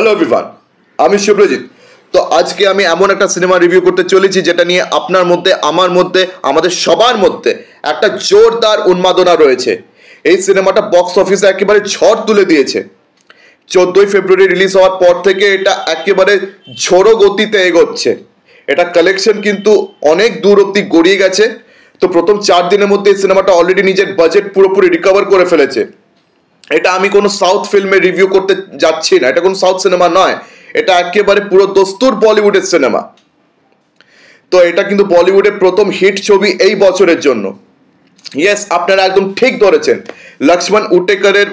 Hello everyone, আমি শুভ্রজিৎ। তো আজকে আমি এমন একটা সিনেমা রিভিউ করতে চলেছি যেটা নিয়ে আপনার মধ্যে, আমার মধ্যে, আমাদের সবার মধ্যে একটা জোরদার উন্মাদনা রয়েছে। এই সিনেমাটা বক্স অফিসে একেবারে ঝড় তুলে দিয়েছে। 14ই ফেব্রুয়ারি রিলিজ হওয়ার পর থেকে এটা একেবারে ঝোড়ো গতিতে এগোচ্ছে। এটা কালেকশন কিন্তু অনেক দূর অব্দি গড়িয়ে গেছে। তো প্রথম 4 দিনের মধ্যে এই সিনেমাটা অলরেডি নিজের বাজেট পুরোপুরি রিকভার করে ফেলেছে। এটা আমি কোনো সাউথ ফিল্মে রিভিউ করতে যাচ্ছি না, এটা কোনো সাউথ সিনেমা নয়, এটা একেবারে পুরো দস্তুর বলিউডের সিনেমা। তো এটা কিন্তু বলিউডের প্রথম হিট ছবি এই বছরের জন্য। ইয়েস, আপনারা একদম ঠিক ধরেছেন, লক্ষ্মণ উটেকরের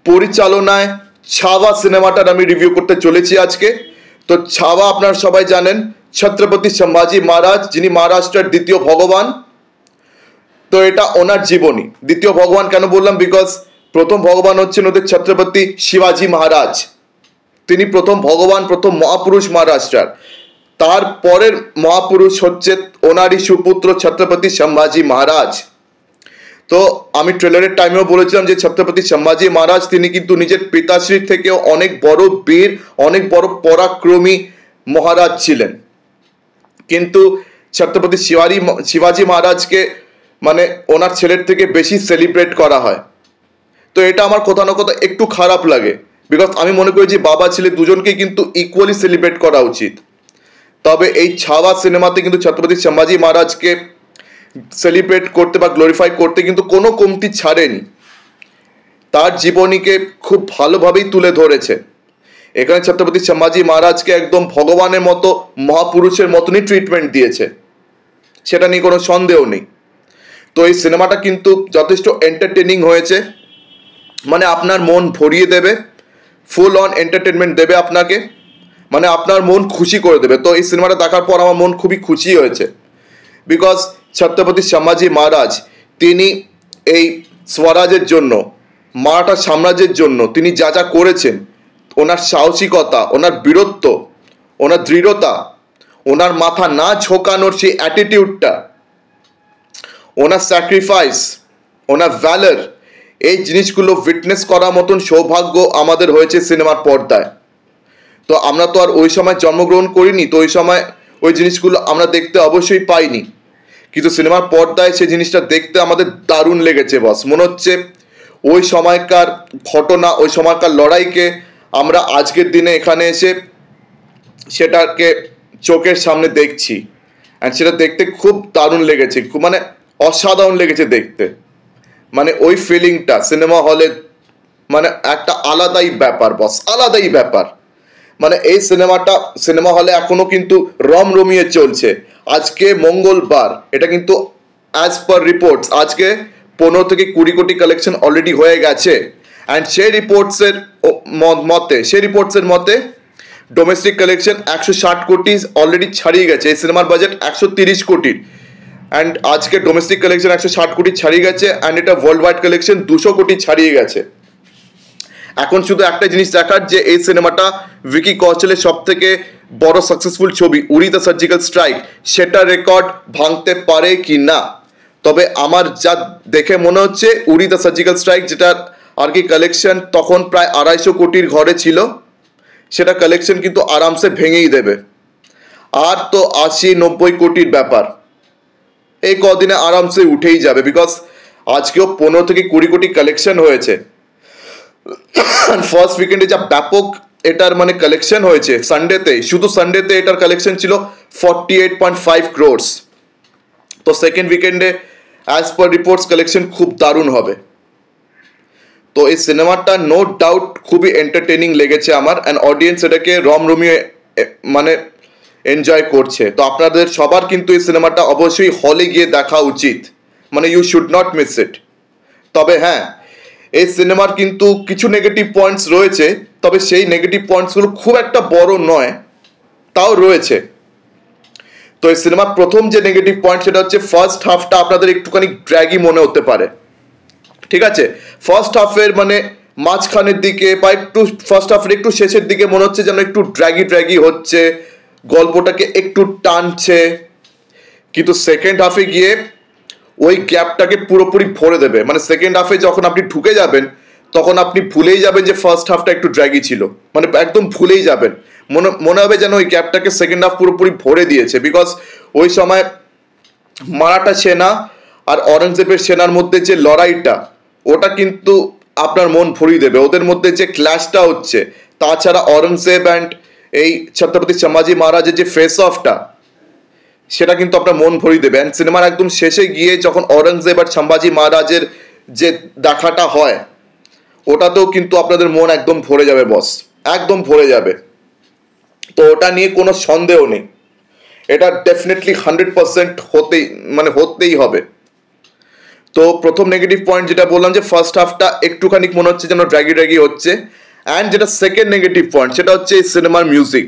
পরিচালনায় ছাওয়া সিনেমাটার আমি রিভিউ করতে চলেছি আজকে। তো ছাওয়া আপনারা সবাই জানেন, ছত্রপতি সম্ভাজি মহারাজ, যিনি মহারাষ্ট্রের দ্বিতীয় ভগবান। তো এটা ওনার জীবনী। দ্বিতীয় ভগবান কেন বললাম, বিকজ প্রথম ভগবান হচ্ছেন ওদের ছত্রপতি শিবাজি মহারাজ। তিনি প্রথম ভগবান, প্রথম মহাপুরুষ মহারাষ্ট্রার। তারপরের মহাপুরুষ হচ্ছে ওনারই সুপুত্র ছত্রপতি সম্ভাজি মহারাজ। তো আমি ট্রেলারের টাইমেও বলেছিলাম যে ছত্রপতি সম্ভাজি মহারাজ তিনি কিন্তু নিজের পিতাশ্রীর থেকেও অনেক বড় বীর, অনেক বড় পরাক্রমী মহারাজ ছিলেন। কিন্তু ছত্রপতি শিবাজি মহারাজকে মানে ওনার ছেলের থেকে বেশি সেলিব্রেট করা হয়। তো এটা আমার কোথাও না কোথাও একটু খারাপ লাগে, বিকজ আমি মনে করি যে বাবা ছেলে দুজনকে কিন্তু ইকুয়ালি সেলিব্রেট করা উচিত। তবে এই ছাওয়া সিনেমাতে কিন্তু ছত্রপতি সম্ভাজি মহারাজকে সেলিব্রেট করতে বা গ্লোরিফাই করতে কিন্তু কোনো কমতি ছাড়েনি। তার জীবনীকে খুব ভালোভাবেই তুলে ধরেছে। এখানে ছত্রপতি সম্ভাজি মহারাজকে একদম ভগবানের মতো, মহাপুরুষের মতনই ট্রিটমেন্ট দিয়েছে, সেটা নিয়ে কোনো সন্দেহ নেই। তো এই সিনেমাটা কিন্তু যথেষ্ট এন্টারটেনিং হয়েছে, মানে আপনার মন ভরিয়ে দেবে, ফুল অন এন্টারটেনমেন্ট দেবে আপনাকে, মানে আপনার মন খুশি করে দেবে। তো এই সিনেমাটা দেখার পর আমার মন খুবই খুশি হয়েছে, বিকজ ছত্রপতি সম্ভাজি মহারাজ তিনি এই স্বরাজের জন্য, মারাঠা সাম্রাজ্যের জন্য তিনি যা যা করেছেন, ওনার সাহসিকতা, ওনার বীরত্ব, ওনার দৃঢ়তা, ওনার মাথা না ঝোঁকানোর সেই অ্যাটিটিউডটা, ওনার স্যাক্রিফাইস, ওনার ভ্যালার, এই জিনিসগুলো উইটনেস করার মতন সৌভাগ্য আমাদের হয়েছে সিনেমার পর্দায়। তো আমরা তো আর ওই সময় জন্মগ্রহণ করিনি, তো ওই সময় ওই জিনিসগুলো আমরা দেখতে অবশ্যই পাইনি, কিন্তু সিনেমার পর্দায় সেই জিনিসটা দেখতে আমাদের দারুণ লেগেছে বস। মনে হচ্ছে ওই সময়কার ঘটনা, ওই সময়কার লড়াইকে আমরা আজকের দিনে এখানে এসে সেটাকে চোখের সামনে দেখছি, অ্যান্ড সেটা দেখতে খুব দারুণ লেগেছে, খুব মানে অসাধারণ লেগেছে দেখতে। মানে ওই ফিলিংটা সিনেমা হলে মানে একটা আলাদাই ব্যাপার বস, আলাদাই ব্যাপার। মানে এই সিনেমাটা সিনেমা হলে এখনো কিন্তু রমরমিয়ে চলছে। আজকে মঙ্গলবার, এটা কিন্তু অ্যাজ পার রিপোর্টস আজকে 15 থেকে 20 কোটি কালেকশন অলরেডি হয়ে গেছে। অ্যান্ড সেই রিপোর্টসের মতে ডোমেস্টিক কালেকশন 160 কোটি অলরেডি ছাড়িয়ে গেছে। এই সিনেমার বাজেট 130 কোটির, অ্যান্ড আজকে ডোমেস্টিক কালেকশন 160 কোটি ছাড়িয়ে গেছে, অ্যান্ড এটা ওয়ার্ল্ড ওয়াইড কালেকশন 200 কোটি ছাড়িয়ে গেছে। এখন শুধু একটা জিনিস দেখার, যে এই সিনেমাটা ভিকি কৌশলের সব থেকে বড় সাকসেসফুল ছবি উরি দ্য সার্জিক্যাল স্ট্রাইক, সেটা রেকর্ড ভাঙতে পারে কি না। তবে আমার যা দেখে মনে হচ্ছে উরি দ্য সার্জিক্যাল স্ট্রাইক, যেটার আর কি কালেকশন তখন প্রায় 250 কোটির ঘরে ছিল, সেটা কালেকশন কিন্তু আরামসে ভেঙেই দেবে। আর তো 80-90 কোটির ব্যাপার এই কদিনে আরামসে উঠেই যাবে, বিকজ আজকেও 15 থেকে 20 কোটি কালেকশন হয়েছে। ফার্স্ট উইকেন্ডে যা ব্যাপক এটার মানে কালেকশন হয়েছে, সানডেতে, শুধু সানডেতে এটার কালেকশন ছিল 48.5 crores। তো সেকেন্ড উইকেন্ডে অ্যাজ পার রিপোর্টস কালেকশন খুব দারুণ হবে। তো এই সিনেমাটা নো ডাউট খুবই এন্টারটেনিং লেগেছে আমার, অ্যান্ড অডিয়েন্স এটাকে রমরমিয়ে মানে এনজয় করছে। তো আপনাদের সবার কিন্তু এই সিনেমাটা অবশ্যই হলে গিয়ে দেখা উচিত, মানে you should not miss it. তবে হ্যাঁ, এই সিনেমার কিন্তু কিছু নেগেটিভ পয়েন্টস রয়েছে, তবে সেই নেগেটিভ পয়েন্টসগুলো খুব একটা বড় নয়, তাও রয়েছে। তো এই সিনেমার প্রথম যে নেগেটিভ পয়েন্ট, সেটা হচ্ছে ফার্স্ট হাফটা আপনাদের একটুখানি ড্র্যাগি মনে হতে পারে। ঠিক আছে, ফার্স্ট হাফের মানে মাঝখানের দিকে বা একটু ফার্স্ট হাফের একটু শেষের দিকে মনে হচ্ছে যেন একটু ড্র্যাগি হচ্ছে, গল্পটাকে একটু টানছে। কিন্তু সেকেন্ড হাফে গিয়ে ওই গ্যাপটাকে পুরোপুরি ভরে দেবে। মানে সেকেন্ড হাফে যখন আপনি ঢুকে যাবেন, তখন আপনি ভুলেই যাবেন যে ফার্স্ট হাফটা একটু ড্র্যাগি ছিল, মানে একদম ভুলেই যাবেন। মনে মনে হবে যেন ওই গ্যাপটাকে সেকেন্ড হাফ পুরোপুরি ভরে দিয়েছে, বিকজ ওই সময় মারাঠা সেনা আর অরঙ্গজেবের সেনার মধ্যে যে লড়াইটা, ওটা কিন্তু আপনার মন ভরিয়ে দেবে। ওদের মধ্যে যে ক্ল্যাশটা হচ্ছে, তাছাড়া অরঙ্গজেব অ্যান্ড এই ছত্রপতি সম্ভাজি মহারাজের যে ফেস অফটা, সেটা কিন্তু আপনার মন ভরিয়ে দেবে। অ্যান্ড সিনেমার একদম শেষে গিয়ে যখন অরঙ্গজেব আর সম্ভাজি মহারাজের যে দেখাটা হয়, ওটাতেও কিন্তু আপনাদের মন একদম ভরে যাবে বস, একদম ভরে যাবে। তো ওটা নিয়ে কোনো সন্দেহ নেই, এটা ডেফিনেটলি 100% হতেই হবে। তো প্রথম নেগেটিভ পয়েন্ট যেটা বললাম যে ফার্স্ট হাফটা একটুখানি মনে হচ্ছে যেন ড্র্যাগি হচ্ছে। অ্যান্ড যেটা সেকেন্ড নেগেটিভ পয়েন্ট, সেটা হচ্ছে এই সিনেমার মিউজিক।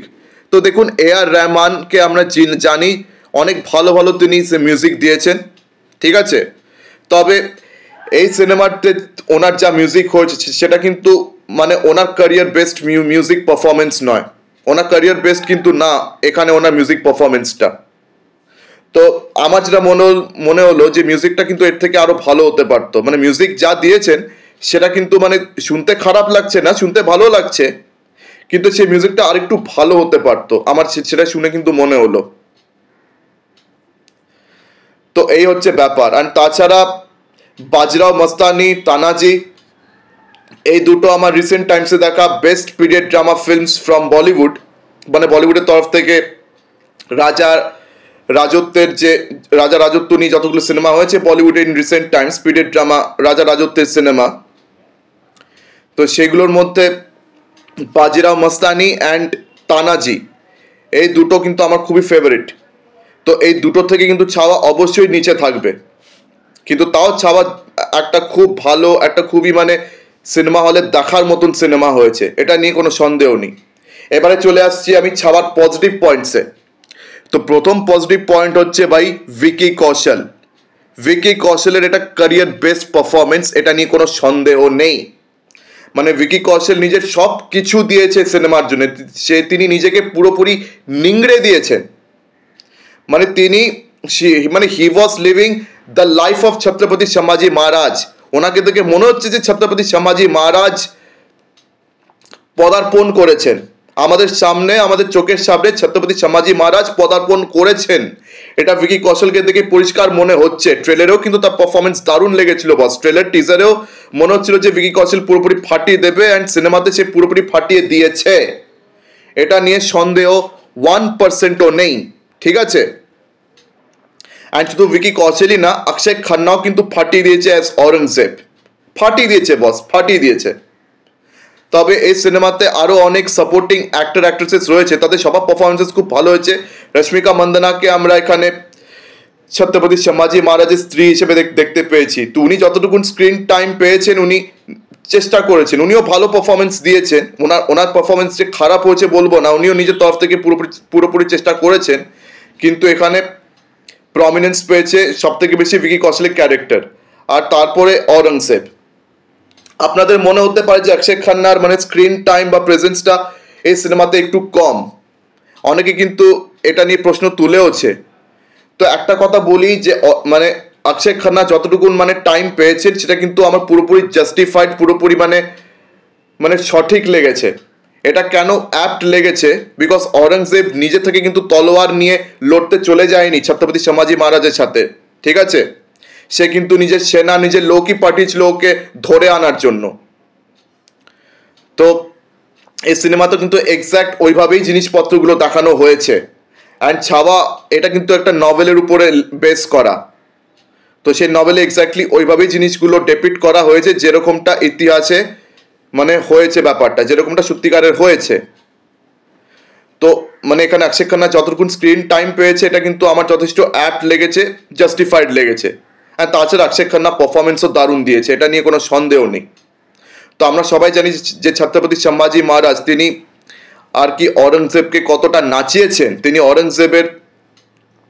তো দেখুন, আর রহমানকে আমরা জানি অনেক ভালো ভালো তিনি মিউজিক দিয়েছেন, ঠিক আছে। তবে এই সিনেমাতে ওনার যা মিউজিক হয়েছে সেটা কিন্তু মানে ওনার ক্যারিয়ার বেস্ট মিউজিক পারফরমেন্স নয়, ওনার ক্যারিয়ার বেস্ট কিন্তু না এখানে ওনার মিউজিক পারফরমেন্সটা। তো আমার যেটা মনে হলো যে মিউজিকটা কিন্তু এর থেকে আরো ভালো হতে পারতো। মানে মিউজিক যা দিয়েছেন সেটা কিন্তু মানে শুনতে খারাপ লাগছে না, শুনতে ভালো লাগছে, কিন্তু সেই মিউজিকটা আরেকটু ভালো হতে পারতো, আমার সেটা শুনে কিন্তু মনে হলো। তো এই হচ্ছে ব্যাপার। আর তাছাড়া বাজরাও মস্তানি, তানাজি, এই দুটো আমার রিসেন্ট টাইমসে দেখা best period drama films from Bollywood. মানে বলিউডের তরফ থেকে রাজা রাজত্ব নিয়ে যতগুলো সিনেমা হয়েছে বলিউডে in recent Times, period drama রাজা রাজত্বের সিনেমা, তো সেগুলোর মধ্যে বাজিরাও মস্তানি অ্যান্ড তানাজি, এই দুটো কিন্তু আমার খুবই ফেভারিট। তো এই দুটো থেকে কিন্তু ছাওয়া অবশ্যই নিচে থাকবে, কিন্তু তাও ছাওয়া একটা খুব ভালো, একটা খুবই মানে সিনেমা হলে দেখার মতন সিনেমা হয়েছে, এটা নিয়ে কোনো সন্দেহ নেই। এবারে চলে আসছি আমি ছাওয়ার পজিটিভ পয়েন্টসে। তো প্রথম পজিটিভ পয়েন্ট হচ্ছে ভাই ভিকি কৌশলের এটা ক্যারিয়ার বেস্ট পারফরমেন্স, এটা নিয়ে কোনো সন্দেহ নেই। মানে ভিকি কৌশল নিজের সব কিছু দিয়েছে সিনেমার জন্য, তিনি নিজেকে পুরোপুরি নিংড়ে দিয়েছেন। মানে he was living the life of Chhatrapati Sambhaji Maharaj. ওনাকে দেখে মনে হচ্ছে যে ছত্রপতি সম্ভাজি মহারাজ পদার্পণ করেছেন আমাদের সামনে, আমাদের চোখের সামনে ছত্রপতি সম্ভাজি মহারাজ পদার্পণ করেছেন, এটা ভিকি কৌশলকে দেখে পরিষ্কার মনে হচ্ছে। ট্রেলারেও কিন্তু তার পারফরমেন্স দারুণ লেগেছিল বস, ট্রেলার টিজারেও মনে হচ্ছিল যে ভিকি কৌশল পুরোপুরি ফাটিয়ে দেবে, অ্যান্ড সিনেমাতে সে পুরোপুরি ফাটিয়ে দিয়েছে, এটা নিয়ে সন্দেহ 1%ও নেই, ঠিক আছে। অ্যান্ড শুধু ভিকি কৌশলই না, অক্ষয় খান্নাও কিন্তু ফাটিয়ে দিয়েছে অ্যাজ অরঙ্গজেব, ফাটিয়ে দিয়েছে বস, ফাটিয়ে দিয়েছে। তবে এই সিনেমাতে আরো অনেক সাপোর্টিং অ্যাক্ট্রেসেস রয়েছে, তাদের সবার পারফরমেন্সেস খুব ভালো হয়েছে। রশ্মিকা মন্দনাকে আমরা এখানে ছত্রপতি সম্ভাজি মহারাজের স্ত্রী হিসেবে দেখতে পেয়েছি। তো উনি যতটুকু স্ক্রিন টাইম পেয়েছেন উনি চেষ্টা করেছেন, উনিও ভালো পারফরমেন্স দিয়েছেন। ওনার পারফরমেন্স যে খারাপ হয়েছে বলবো না, উনিও নিজের তরফ থেকে পুরোপুরি চেষ্টা করেছেন, কিন্তু এখানে প্রমিনেন্স পেয়েছে সব থেকে বেশি ভিকি কৌশলের ক্যারেক্টার, আর তারপরে অরঙ্গজেব। আপনাদের মনে হতে পারে যে অক্ষয় খান্নার মানে স্ক্রিন টাইম বা প্রেজেন্সটা এই সিনেমাতে একটু কম, অনেকে কিন্তু এটা নিয়ে প্রশ্ন তুলেওছে। তো একটা কথা বলি যে মানে অক্ষয় খান্না যতটুকু মানে টাইম পেয়েছেন সেটা কিন্তু আমার পুরোপুরি জাস্টিফাইড, পুরোপুরি মানে সঠিক লেগেছে। এটা কেন অ্যাপ্ট লেগেছে, বিকজ অরঙ্গজেব নিজে থেকে কিন্তু তলোয়ার নিয়ে লড়তে চলে যায়নি ছত্রপতি সম্ভাজি মহারাজের সাথে, ঠিক আছে। সে কিন্তু নিজের সেনা, নিজের লোকই পাঠিয়েছিল ওকে ধরে আনার জন্য। তো এই সিনেমাতে কিন্তু এক্স্যাক্ট ওইভাবেই জিনিসপত্রগুলো দেখানো হয়েছে। অ্যান্ড ছাওয়া এটা কিন্তু একটা নভেলের উপরে বেস করা, তো সেই নভেলে এক্স্যাক্টলি ওইভাবেই জিনিসগুলো ডেপিক্ট করা হয়েছে, যেরকমটা ইতিহাসে মানে হয়েছে, ব্যাপারটা যেরকমটা সত্যিকারের হয়েছে। তো মানে এখানে অক্ষয় খান্না যতটুকু স্ক্রিন টাইম পেয়েছে এটা কিন্তু আমার যথেষ্ট অ্যাপ্ট লেগেছে, জাস্টিফাইড লেগেছে। আর তাছাড়া অক্ষয় খান্না পারফরমেন্সও দারুণ দিয়েছে, এটা নিয়ে কোনো সন্দেহ নেই। তো আমরা সবাই জানি যে ছত্রপতি সম্ভাজি মহারাজ তিনি আর কি অরঙ্গজেবকে কতটা নাচিয়েছেন, তিনি অরঙ্গজেবের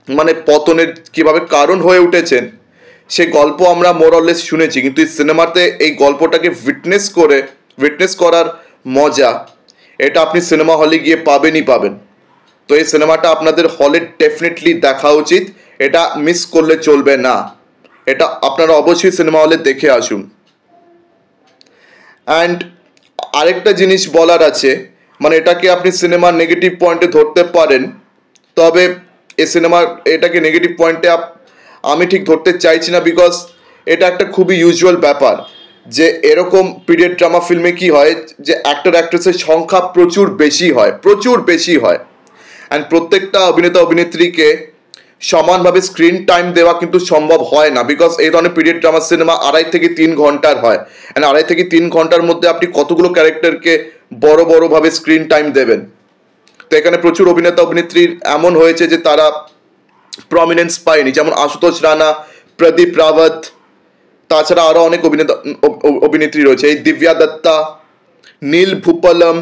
মানে পতনের কিভাবে কারণ হয়ে উঠেছেন সেই গল্প আমরা মোরলেস শুনেছি, কিন্তু এই সিনেমাতে এই গল্পটাকে উইটনেস করার মজা এটা আপনি সিনেমা হলে গিয়ে পাবেনই পাবেন। তো এই সিনেমাটা আপনাদের হলে ডেফিনেটলি দেখা উচিত, এটা মিস করলে চলবে না, এটা আপনারা অবশ্যই সিনেমা হলে দেখে আসুন। অ্যান্ড আরেকটা জিনিস বলার আছে, মানে এটাকে আপনি সিনেমার নেগেটিভ পয়েন্টে ধরতে পারেন, তবে এই সিনেমার এটাকে নেগেটিভ পয়েন্টে আমি ঠিক ধরতে চাইছি না, বিকজ এটা একটা খুবই ইউজুয়াল ব্যাপার যে এরকম পিরিয়ড ড্রামা ফিল্মে কি হয় যে অ্যাক্টর অ্যাক্ট্রেসের সংখ্যা প্রচুর বেশি হয় অ্যান্ড প্রত্যেকটা অভিনেতা অভিনেত্রীকে সমানভাবে স্ক্রিন টাইম দেওয়া কিন্তু সম্ভব হয় না, বিকজ এই ধরনের পিরিয়ড ড্রামা সিনেমা 2.5 থেকে 3 ঘন্টার হয় অ্যান্ড 2.5 থেকে 3 ঘন্টার মধ্যে আপনি কতগুলো ক্যারেক্টারকে বড়ভাবে স্ক্রিন টাইম দেবেন। তো এখানে প্রচুর অভিনেতা অভিনেত্রীর এমন হয়েছে যে তারা প্রমিনেন্স পায়নি, যেমন আশুতোষ রানা, প্রদীপ রাওয়াত, তাছাড়া আরও অনেক অভিনেত্রী রয়েছে, এই দিব্যা দত্তা, নীল ভূপালম,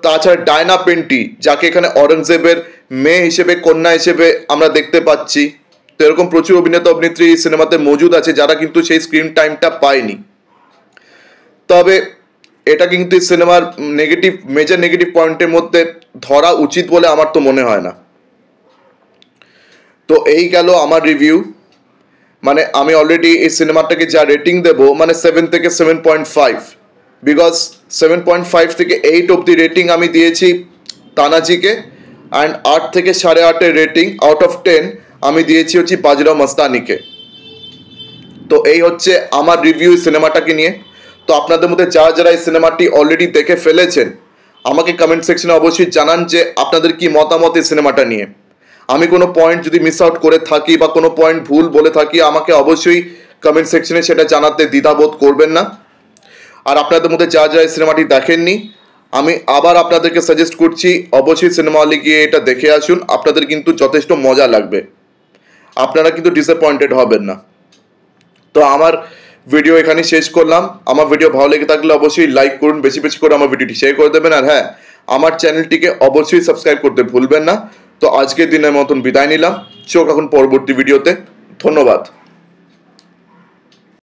তাছাড়া ডায়না পেন্টি, যাকে এখানে অরঙ্গজেবের মেয়ে হিসেবে, কন্যা হিসেবে আমরা দেখতে পাচ্ছি। তো এরকম প্রচুর অভিনেতা অভিনেত্রী এই সিনেমাতে মজুদ আছে যারা কিন্তু সেই স্ক্রিন টাইমটা পায়নি। তবে এটা কিন্তু এই সিনেমার মেজর নেগেটিভ পয়েন্টের মধ্যে ধরা উচিত বলে আমার তো মনে হয় না। তো এই গেল আমার রিভিউ। মানে আমি অলরেডি এই সিনেমাটাকে যা রেটিং দেবো, মানে 7 থেকে 7.5, বিকজ 7.5 থেকে 8 অব্দি রেটিং আমি দিয়েছি তানাজিকে, অ্যান্ড 8 থেকে 8.5 রেটিং আউট অফ 10 আমি দিয়েছি হচ্ছে বাজিরাও মস্তানিকে। তো এই হচ্ছে আমার রিভিউ সিনেমাটাকে নিয়ে। তো আপনাদের মধ্যে যারা এই সিনেমাটি অলরেডি দেখে ফেলেছেন, আমাকে কমেন্ট সেকশনে অবশ্যই জানান যে আপনাদের কি মতামত এই সিনেমাটা নিয়ে। আমি কোনো পয়েন্ট যদি মিস আউট করে থাকি বা কোনো পয়েন্ট ভুল বলে থাকি, আমাকে অবশ্যই কমেন্ট সেকশনে সেটা জানাতে দ্বিধাবোধ করবেন না। আর আপনাদের মধ্যে যারা এই সিনেমাটি দেখেননি, আমি আবার আপনাদেরকে সাজেস্ট করছি অবশ্যই সিনেমা হলে গিয়ে এটা দেখে আসুন, আপনাদের কিন্তু যথেষ্ট মজা লাগবে, আপনারা কিন্তু ডিসঅ্যাপয়েন্টেড হবেন না। তো আমার ভিডিও এখানে শেষ করলাম। আমার ভিডিও ভালো লেগে থাকলে অবশ্যই লাইক করুন, বেশি করে আমার ভিডিওটি শেয়ার করে দেবেন, আর হ্যাঁ, আমার চ্যানেলটিকে অবশ্যই সাবস্ক্রাইব করতে ভুলবেন না। তো আজকের দিনের মতন বিদায় নিলাম, চোখ এখন পরবর্তী ভিডিওতে। ধন্যবাদ।